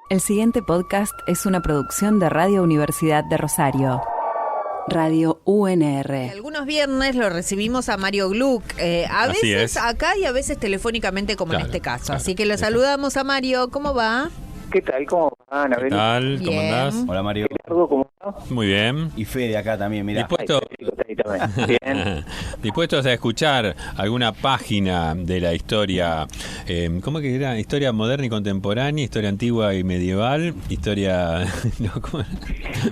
El siguiente podcast es una producción de Radio Universidad de Rosario. Radio UNR. Algunos viernes lo recibimos a Mario Gluck, a veces acá y a veces telefónicamente, como en este caso. Así que lo saludamos a Mario. ¿Cómo va? ¿Qué tal? ¿Cómo va, Anabel? ¿Qué tal? ¿Cómo andás? Hola, Mario. Gerardo, ¿cómo va? Muy bien. Y Fede acá también, mirá. ¿Dispuesto? Bien. ¿Dispuestos a escuchar alguna página de la historia? ¿Cómo que era? Historia moderna y contemporánea, historia antigua y medieval, historia... no, ¿cómo?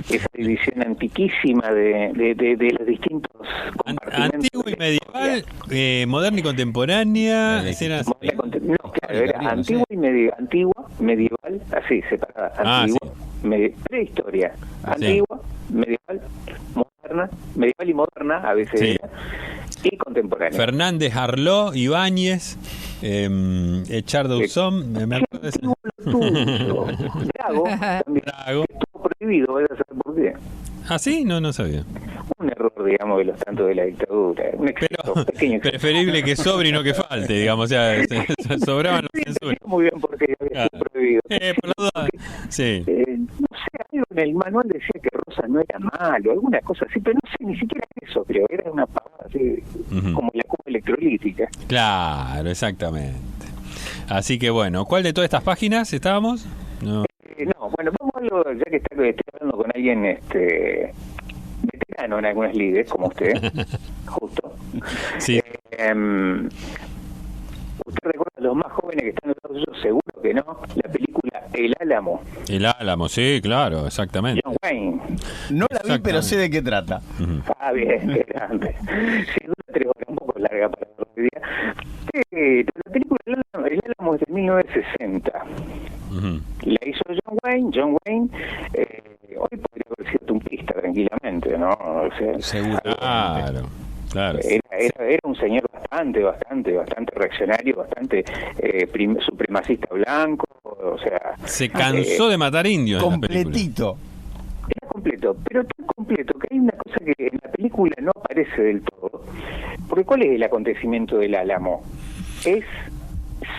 Esa división antiquísima de los distintos compartimentos. Antigua y medieval, moderna y contemporánea... No, claro, era antigua y medieval, así, separada. Antigua, prehistoria, antigua, medieval, moderna, medieval y moderna, a veces era, y contemporánea. Fernández, Arló, Ibáñez, Echard Dauzón, me acuerdo de ese. Drago, también, estuvo prohibido, voy a saber por qué. ¿Ah, sí? No sabía. Un error, digamos, de los tantos de la dictadura. Un exceso, Pero pequeño exceso. preferible que sobre y no que falte, digamos. O sea, sobraban los censuras. Muy bien, porque había sido prohibido. Por la duda, sí. No sé, algo en el manual decía que Rosa no era malo, alguna cosa así, pero no sé, ni siquiera eso, creo. Era una pavada así, como la cuba electrolítica. Claro, exactamente. Así que bueno, ¿cuál de todas estas páginas estábamos? No, Bueno, vamos a algo, ya que estoy hablando con alguien veterano en algunas lides, como usted, justo. Sí. ¿Usted recuerda a los más jóvenes que están en Estados Unidos? Seguro que no. La película El Álamo. El Álamo, sí, claro, exactamente. John Wayne. No la vi, pero sé de qué trata. Ah, bien, qué grande. Sí, dura 3 horas, un poco larga para el día. La película El Álamo es de 1960. La hizo John Wayne, hoy podría haber sido tumpista tranquilamente, ¿no? O sea, seguro. Claro. Era un señor bastante reaccionario, bastante supremacista blanco, o sea... Se cansó de matar indios. Completito. Era completo, pero tan completo que hay una cosa que en la película no aparece del todo. Porque ¿cuál es el acontecimiento del Álamo? Es,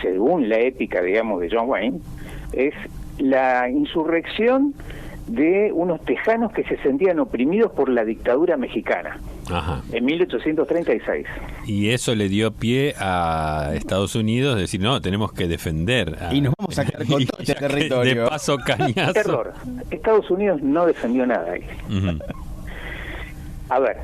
según la épica, digamos, de John Wayne, es la insurrección de unos tejanos que se sentían oprimidos por la dictadura mexicana. Ajá. En 1836. Y eso le dio pie a Estados Unidos de decir, no, tenemos que defender. Y nos vamos a quedar con todo este territorio. De paso, cañazo. Error. Estados Unidos no defendió nada ahí. A ver,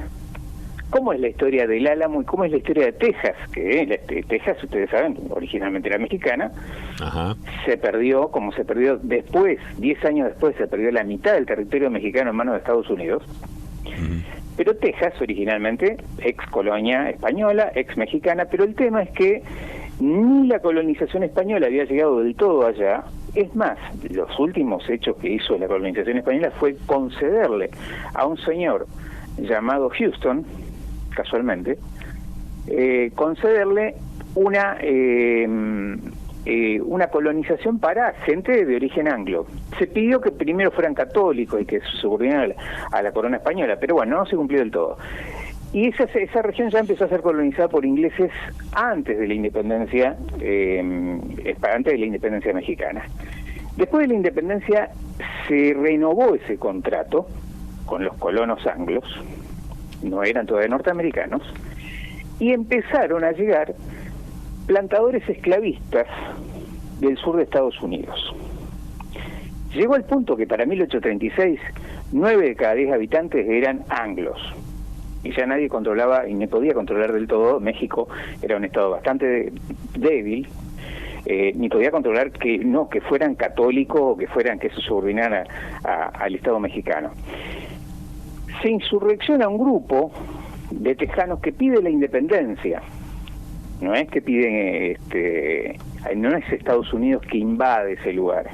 ¿cómo es la historia del Álamo y cómo es la historia de Texas? Que Texas, ustedes saben, originalmente era mexicana. Ajá. Se perdió después, 10 años después, se perdió la mitad del territorio mexicano en manos de Estados Unidos. Pero Texas, originalmente, ex colonia española, ex mexicana, pero el tema es que ni la colonización española había llegado del todo allá. Es más, los últimos hechos que hizo la colonización española fue concederle a un señor llamado Houston, casualmente, concederle una colonización para gente de origen anglo. Se pidió que primero fueran católicos y que se subordinaran a la corona española, pero bueno, no se cumplió del todo. Y esa región ya empezó a ser colonizada por ingleses antes de la independencia, mexicana. Después de la independencia se renovó ese contrato con los colonos anglos, no eran todavía norteamericanos, y empezaron a llegar plantadores esclavistas del sur de Estados Unidos. Llegó al punto que para 1836 9 de cada 10 habitantes eran anglos y ya nadie controlaba y no podía controlar del todo. México era un estado bastante débil, ni podía controlar que fueran católicos o que se subordinaran al Estado mexicano. Se insurrecciona un grupo de tejanos que pide la independencia. No es que piden, no es Estados Unidos que invade ese lugar,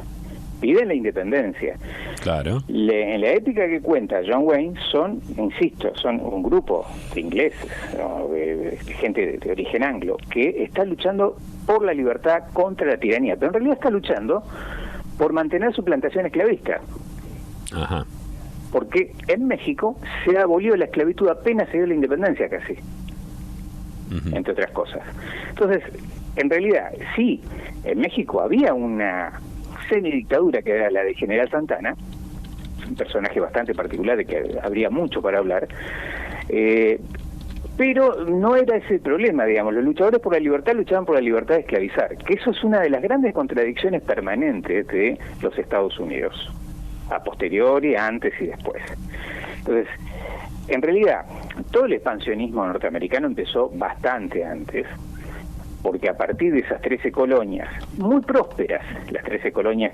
piden la independencia. Claro. En la épica que cuenta John Wayne son un grupo de ingleses, ¿no? de gente de origen anglo, que está luchando por la libertad contra la tiranía, pero en realidad está luchando por mantener su plantación esclavista. Ajá. Porque en México se abolió la esclavitud apenas se dio la independencia casi. Entre otras cosas. Entonces, en realidad, sí, en México había una semidictadura que era la de General Santana, un personaje bastante particular de que habría mucho para hablar, pero no era ese el problema, digamos. Los luchadores por la libertad luchaban por la libertad de esclavizar, que eso es una de las grandes contradicciones permanentes de los Estados Unidos, a posteriori, antes y después. Entonces, en realidad, todo el expansionismo norteamericano empezó bastante antes, porque a partir de esas 13 colonias, muy prósperas, las 13 colonias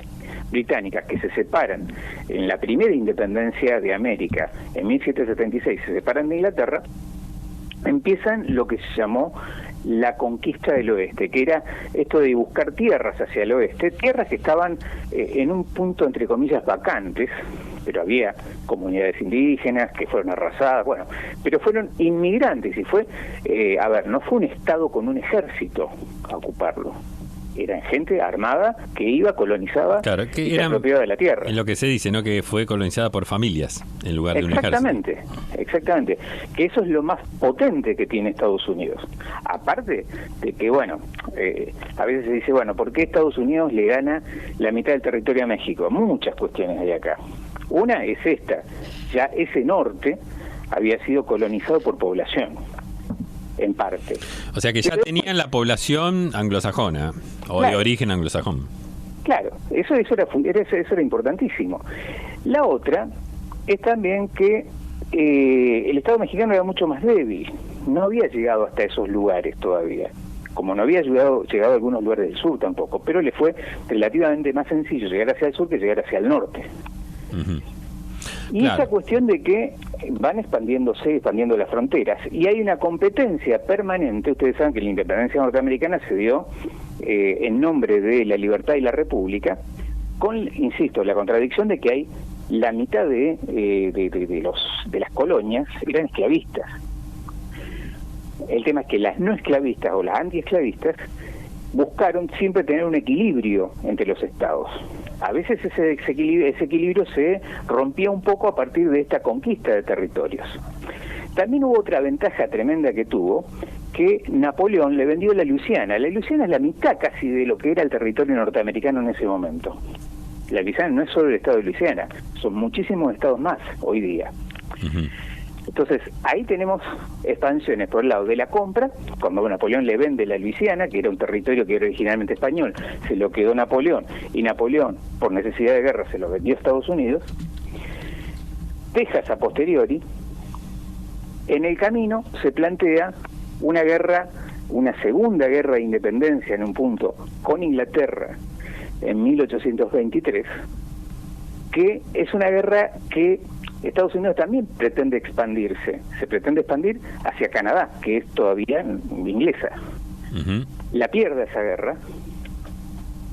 británicas que se separan en la primera independencia de América, en 1776, se separan de Inglaterra, empiezan lo que se llamó la conquista del oeste, que era esto de buscar tierras hacia el oeste, tierras que estaban en un punto, entre comillas, vacantes, pero había comunidades indígenas que fueron arrasadas, bueno, pero fueron inmigrantes y fue, no fue un estado con un ejército a ocuparlo. Eran gente armada que iba, colonizaba, claro, que y se apropiaba de la tierra. En lo que se dice, ¿no? Que fue colonizada por familias en lugar de un ejército. Exactamente. Que eso es lo más potente que tiene Estados Unidos. Aparte de que, a veces se dice, ¿por qué Estados Unidos le gana la mitad del territorio a México? Muchas cuestiones hay acá. Una es esta. Ya ese norte había sido colonizado por población. En parte. O sea que ya tenían la población anglosajona, o claro, de origen anglosajón. Claro, eso era importantísimo. La otra es también que el Estado mexicano era mucho más débil, no había llegado hasta esos lugares todavía, como no había llegado a algunos lugares del sur tampoco, pero le fue relativamente más sencillo llegar hacia el sur que llegar hacia el norte. Uh-huh. Y claro, esa cuestión de que van expandiendo las fronteras, y hay una competencia permanente. Ustedes saben que la independencia norteamericana se dio en nombre de la libertad y la república, con, insisto, la contradicción de que hay la mitad de las colonias eran esclavistas. El tema es que las no esclavistas o las antiesclavistas buscaron siempre tener un equilibrio entre los estados. A veces ese equilibrio se rompía un poco a partir de esta conquista de territorios. También hubo otra ventaja tremenda que tuvo, que Napoleón le vendió la Luisiana. La Luisiana es la mitad casi de lo que era el territorio norteamericano en ese momento. La Luisiana no es solo el estado de Luisiana, son muchísimos estados más hoy día. Uh-huh. Entonces, ahí tenemos expansiones por el lado de la compra, cuando Napoleón le vende la Luisiana, que era un territorio que era originalmente español, se lo quedó Napoleón, y Napoleón, por necesidad de guerra, se lo vendió a Estados Unidos. Texas, a posteriori, en el camino se plantea una segunda guerra de independencia en un punto con Inglaterra en 1823, que es una guerra que Estados Unidos también pretende expandirse. Se pretende expandir hacia Canadá, que es todavía inglesa. Uh-huh. La pierde esa guerra.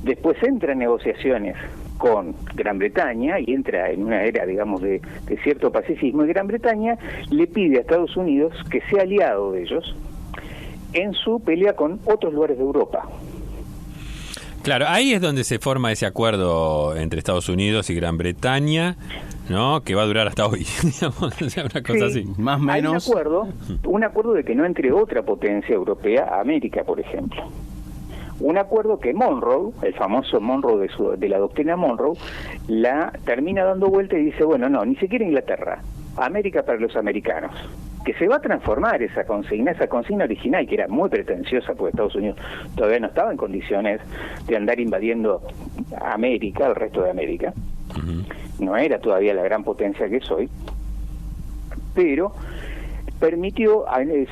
Después entra en negociaciones con Gran Bretaña y entra en una era, digamos, de cierto pacifismo. Y Gran Bretaña le pide a Estados Unidos que sea aliado de ellos en su pelea con otros lugares de Europa. Claro, ahí es donde se forma ese acuerdo entre Estados Unidos y Gran Bretaña, ¿no? Que va a durar hasta hoy, digamos, o sea, una cosa así. Más o menos. Hay un acuerdo de que no entre otra potencia europea a América, por ejemplo. Un acuerdo que Monroe, el famoso Monroe de la doctrina Monroe, la termina dando vuelta y dice, no, ni siquiera Inglaterra, América para los americanos. Que se va a transformar esa consigna original, que era muy pretenciosa, porque Estados Unidos todavía no estaba en condiciones de andar invadiendo América, el resto de América. Uh-huh. No era todavía la gran potencia que es hoy, pero permitió,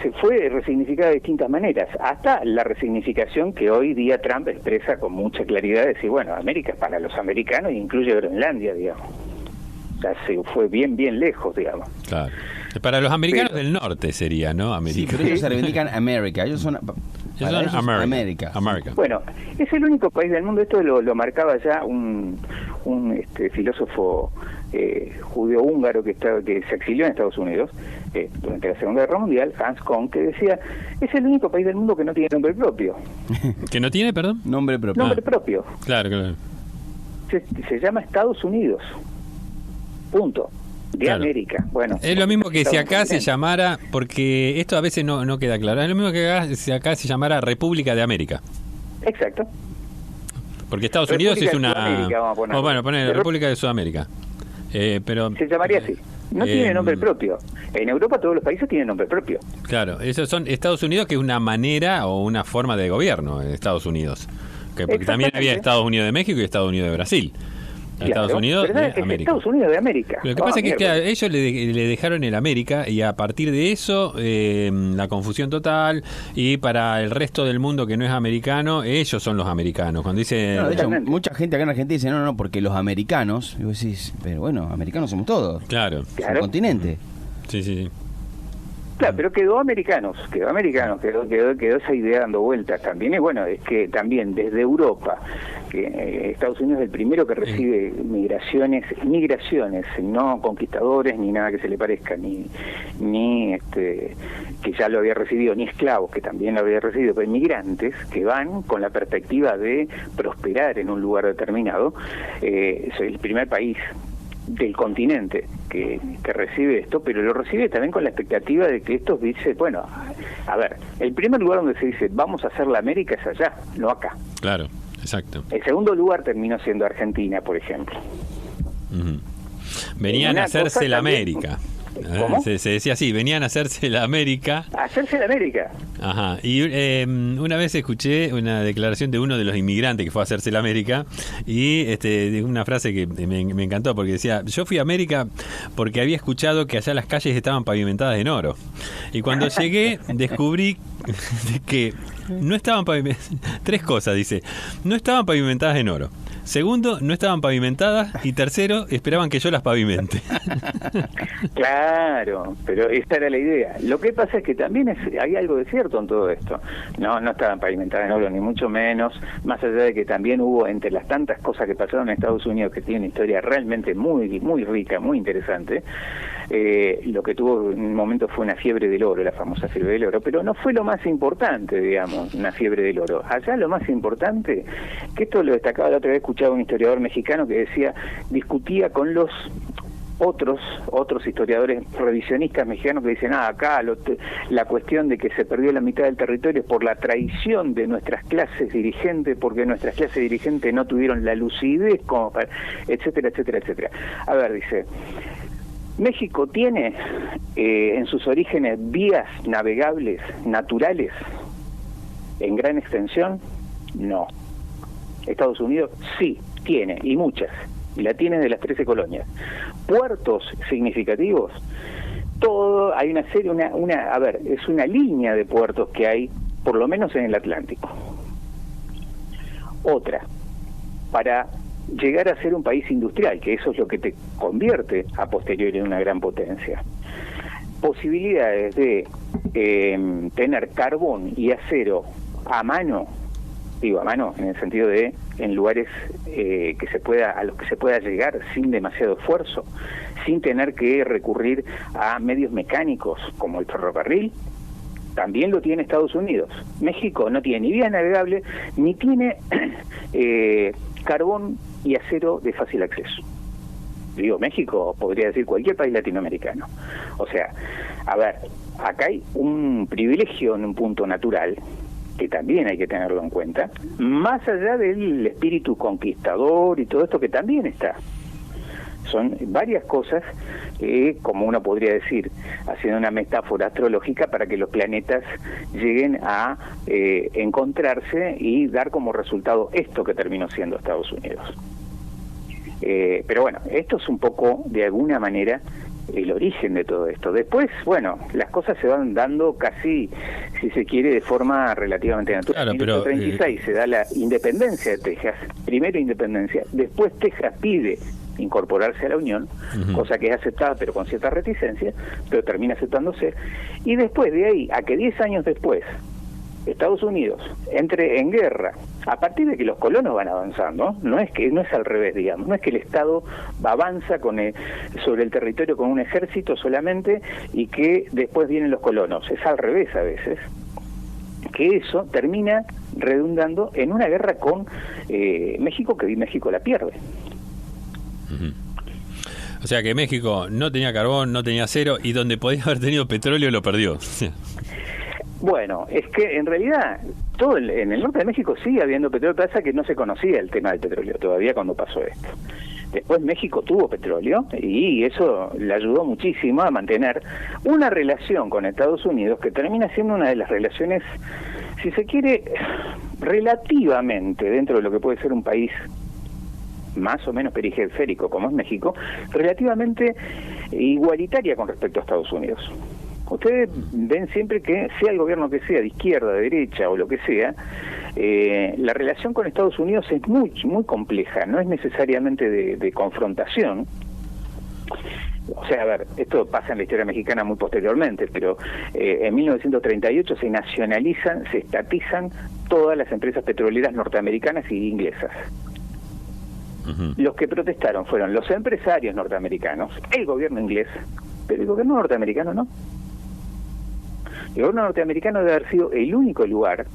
se fue resignificada de distintas maneras, hasta la resignificación que hoy día Trump expresa con mucha claridad, de decir, América es para los americanos e incluye Groenlandia, digamos. O sea, se fue bien lejos, digamos. Claro. Para los americanos del norte sería, ¿no? América. Sí, pero ellos se reivindican América. Ellos son América. Bueno, es el único país del mundo, esto lo marcaba ya un filósofo judío húngaro que se exilió en Estados Unidos durante la Segunda Guerra Mundial, Hans Kohn, que decía, es el único país del mundo que no tiene nombre propio. ¿Que no tiene, perdón? Nombre propio. Nombre propio. Claro. Se llama Estados Unidos. Punto. De claro. América. Bueno, es lo mismo que si acá se llamara, porque esto a veces no queda claro, es lo mismo que si acá se llamara República de América. Exacto. Porque Estados Unidos es una... Bueno, poner República de Sudamérica. Pero se llamaría así. No tiene nombre propio. En Europa todos los países tienen nombre propio. Claro, esos son Estados Unidos, que es una manera o una forma de gobierno en Estados Unidos. Porque también había Estados Unidos de México y Estados Unidos de Brasil. Claro, Estados Unidos de América. Estados Unidos de América. Lo que pasa es que ellos le dejaron el América, y a partir de eso la confusión total, y para el resto del mundo que no es americano, ellos son los americanos. Cuando dice de hecho, mucha gente acá en Argentina dice no, porque los americanos, y vos decís, pero bueno, americanos somos todos. Claro. Es un continente. Sí. Claro, pero quedó americanos, quedó esa idea dando vueltas también. Y bueno, es que también desde Europa, que Estados Unidos es el primero que recibe migraciones, no conquistadores ni nada que se le parezca, ni que ya lo había recibido, ni esclavos, que también lo había recibido, pero inmigrantes que van con la perspectiva de prosperar en un lugar determinado. Es el primer país del continente que recibe esto, pero lo recibe también con la expectativa de que estos dice, bueno, a ver, el primer lugar donde se dice vamos a hacer la América es allá, no acá. Claro, exacto. El segundo lugar terminó siendo Argentina, por ejemplo. Venían a hacerse la América. ¿Cómo? Se decía así, venían a hacerse la América. Hacerse la América. Ajá. Y una vez escuché una declaración de uno de los inmigrantes que fue a hacerse la América, y una frase que me encantó, porque decía: yo fui a América porque había escuchado que allá las calles estaban pavimentadas en oro. Y cuando llegué descubrí que no estaban pavimentadas. 3 cosas, dice. No estaban pavimentadas en oro. Segundo, no estaban pavimentadas. Y tercero, esperaban que yo las pavimente. Claro, pero esa era la idea. Lo que pasa es que también hay algo de cierto en todo esto. No estaban pavimentadas en oro, ni mucho menos. Más allá de que también hubo, entre las tantas cosas que pasaron en Estados Unidos, que tiene una historia realmente muy, muy rica, muy interesante, lo que tuvo en un momento fue una fiebre del oro, la famosa fiebre del oro, pero no fue lo más importante, digamos, una fiebre del oro. Allá lo más importante, que esto lo destacaba la otra vez, escuchaba un historiador mexicano que discutía con los otros historiadores revisionistas mexicanos que dicen, acá la cuestión de que se perdió la mitad del territorio es por la traición de nuestras clases dirigentes, porque nuestras clases dirigentes no tuvieron la lucidez como para, etcétera, etcétera, etcétera. A ver, dice, México tiene en sus orígenes vías navegables naturales en gran extensión. No. Estados Unidos sí tiene, y muchas, y la tiene de las 13 colonias. Puertos significativos, todo, hay una serie, es una línea de puertos que hay, por lo menos en el Atlántico. Otra, para llegar a ser un país industrial, que eso es lo que te convierte a posteriori en una gran potencia. Posibilidades de tener carbón y acero a mano, digo a mano en el sentido de en lugares a los que se pueda llegar sin demasiado esfuerzo, sin tener que recurrir a medios mecánicos como el ferrocarril. También lo tiene Estados Unidos. México no tiene ni vía navegable, ni tiene carbón y acero de fácil acceso. Digo, México, podría decir cualquier país latinoamericano. O sea, a ver, acá hay un privilegio en un punto natural, que también hay que tenerlo en cuenta, más allá del espíritu conquistador y todo esto que también está. Son varias cosas, como uno podría decir, haciendo una metáfora astrológica, para que los planetas lleguen a encontrarse y dar como resultado esto que terminó siendo Estados Unidos. Pero bueno, esto es un poco, de alguna manera, el origen de todo esto. Después, bueno, las cosas se van dando casi, si se quiere, de forma relativamente natural. Claro, en 1936 se da la independencia de Texas, primero independencia, después Texas pide incorporarse a la Unión, cosa que es aceptada pero con cierta reticencia, pero termina aceptándose, y después de ahí a que 10 años después Estados Unidos entre en guerra, a partir de que los colonos van avanzando, no es al revés, digamos, no es que el Estado avanza sobre el territorio con un ejército solamente y que después vienen los colonos, es al revés a veces, que eso termina redundando en una guerra con México, que México la pierde. O sea que México no tenía carbón, no tenía acero, y donde podía haber tenido petróleo lo perdió. Bueno, es que en realidad en el norte de México sigue habiendo petróleo, pasa que no se conocía el tema del petróleo todavía cuando pasó esto. Después México tuvo petróleo y eso le ayudó muchísimo a mantener una relación con Estados Unidos que termina siendo una de las relaciones, si se quiere, relativamente dentro de lo que puede ser un país más o menos periférico como es México, relativamente igualitaria con respecto a Estados Unidos. Ustedes ven siempre que sea el gobierno que sea, de izquierda, de derecha o lo que sea, la relación con Estados Unidos es muy compleja, no es necesariamente de confrontación. O sea, a ver, esto pasa en la historia mexicana muy posteriormente, pero en 1938 se nacionalizan, se estatizan todas las empresas petroleras norteamericanas y inglesas. Los que protestaron fueron los empresarios norteamericanos, el gobierno inglés, pero el gobierno norteamericano no. El gobierno norteamericano debe haber sido el único lugar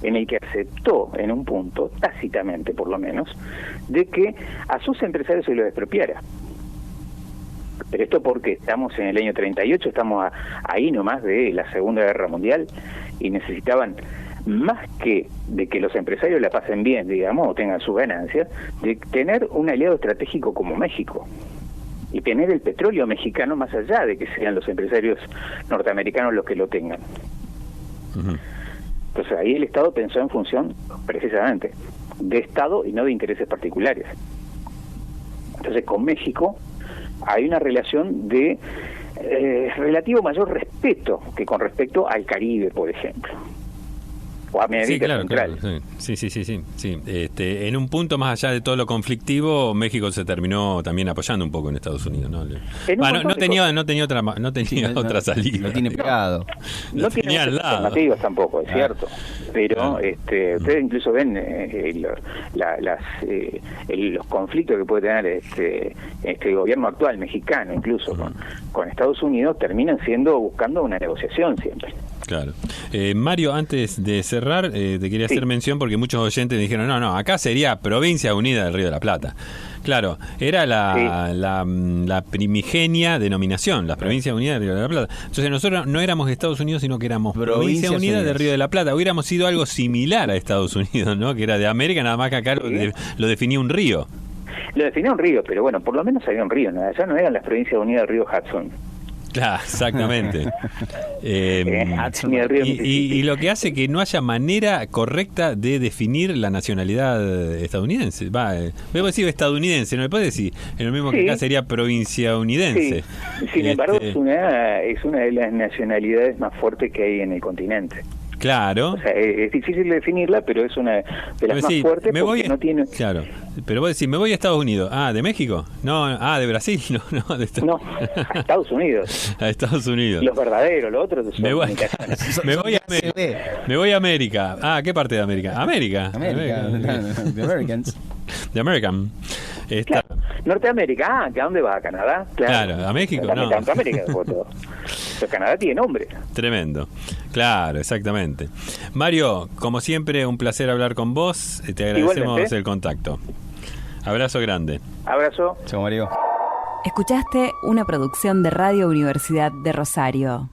en el que aceptó, en un punto, tácitamente por lo menos, de que a sus empresarios se los expropiara. Pero esto porque estamos en el año 38, estamos ahí nomás de la Segunda Guerra Mundial y necesitaban, más que de que los empresarios la pasen bien, digamos, o tengan sus ganancias, de tener un aliado estratégico como México. Y tener el petróleo mexicano más allá de que sean los empresarios norteamericanos los que lo tengan. Entonces ahí el Estado pensó en función, precisamente, de Estado y no de intereses particulares. Entonces con México hay una relación de relativo mayor respeto que con respecto al Caribe, por ejemplo. O a América Central. Claro, sí. En un punto más allá de todo lo conflictivo, México se terminó también apoyando un poco en Estados Unidos, ¿no? No tenía otra salida. Lo tiene pegado. No tiene otras alternativas tampoco, es cierto. Pero ustedes incluso ven los conflictos que puede tener este gobierno actual mexicano, incluso con Estados Unidos, terminan buscando una negociación siempre. Claro. Mario, antes de cerrar, te quería hacer mención porque muchos oyentes dijeron, no, acá sería Provincia Unida del Río de la Plata. Claro, era la primigenia denominación, las Provincias Unidas del Río de la Plata. Entonces nosotros no éramos Estados Unidos, sino que éramos Provincia Unida del Río de la Plata. Hubiéramos sido algo similar a Estados Unidos, ¿no? Que era de América, nada más que acá lo definía un río. Lo definía un río, pero bueno, por lo menos había un río, ¿no? Allá no eran las Provincias Unidas del Río Hudson. Claro, exactamente. Y lo que hace que no haya manera correcta de definir la nacionalidad estadounidense. Debo decir estadounidense, no me puede decir. Es lo mismo que acá sería provinciaunidense. Sí. Sin embargo, es una de las nacionalidades más fuertes que hay en el continente. Claro. O sea, es difícil de definirla, pero es una de las más fuertes porque no tiene... Claro, pero vos decís, me voy a Estados Unidos. Ah, ¿de México? No, de Brasil. No, no, a Estados Unidos. A Estados Unidos. Los verdaderos, los otros son me voy a América. Ah, ¿qué parte de América? América. The Americans. The American. Claro. Norteamérica, ¿a dónde va? ¿A Canadá? Claro, a México, no. Norteamérica, todo. Pero Canadá tiene nombre. Tremendo. Claro, exactamente. Mario, como siempre, un placer hablar con vos. Te agradecemos igualmente el contacto. Abrazo grande. Abrazo. Chao, Mario. Escuchaste una producción de Radio Universidad de Rosario.